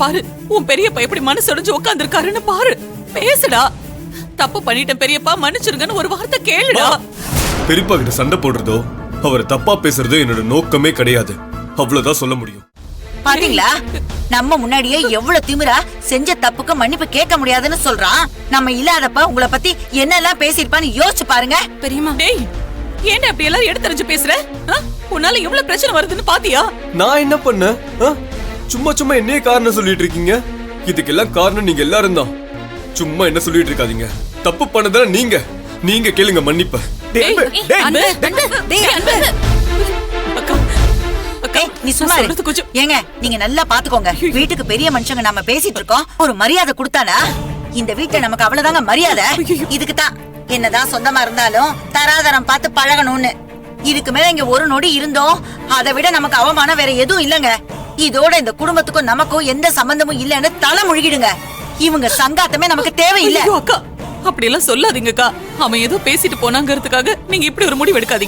பாரு, உன் பெரியப்பா எப்படி மனசு உடைஞ்சு உட்கார்ந்திருக்காருன்னு பாரு. பேசுடா. தப்பு பண்ணிட்டேன் பெரியப்பா, மன்னிச்சிருங்கன்னு ஒரு வார்த்தை கேளுடா. பெரியப்பா கிட்ட சண்டை போடுறதோ அவரை தப்பா பேசுறதோ என்னோட நோக்கமே கிடையாது. அவ்வளவுதான் சொல்ல முடியும். பாத்தீங்களா, நம்ம முன்னாடியே எவ்வளவு திமிரா செஞ்ச தப்புக்கு மன்னிப்பு கேட்க முடியாதுன்னு சொல்றான். நம்ம இல்லாதப்ப உங்களை பத்தி என்னெல்லாம் பேசிருப்பான்னு யோசிச்சு பாருங்க. பெரியம்மா, டேய், ஏன்டா அப்படி எல்லாம் எடுத்தறிஞ்சு பேசுற? உன்னால எவ்வளவு பிரச்சனை வருதுன்னு பாத்தியா? நான் என்ன பண்ண? சும்மா சும்மா என்னையே காரணம் சொல்லிட்டு இருக்கீங்க. இதுக்கெல்லாம் காரணம் நீங்க எல்லாரும் தான். சும்மா என்ன சொல்லிட்டு இருக்காதீங்க. தப்பு பண்ணதான நீங்க. நீங்க கேளுங்க மன்னிப்ப. நீ சும்மா ஏங்க, நீங்க நல்லா பாத்துக்கோங்க. வீட்டுக்கு பெரிய மனுஷங்க நம்ம பேசிட்டு இருக்கோம். ஒரு மரியாதை கொடுத்தானா இந்த வீட்டுல நமக்கு அவ்வளவுதாங்க மரியாதை. இதுக்குதான் என்னதான் சொந்தமா இருந்தாலும் தராதரம் பார்த்து பழகணும்னு. இதுக்கு மேல இங்க ஒரு நொடி இருந்தோம், அதை விட நமக்கு அவமானம் வேற எதுவும் இல்லங்க. இதோட இந்த குடும்பத்துக்கும் நமக்கும் எந்த சம்பந்தமும் இல்லன்னு தலை முழுகிடுங்க. இவங்க சங்காத்தமே நமக்கு தேவையில்லை. அக்கா, அப்படி எல்லாம் சொல்லாதீங்கக்கா. அவன் ஏதோ பேசிட்டு போனாங்கிறதுக்காக நீங்க இப்படி ஒரு முடிவு எடுக்காதீங்க.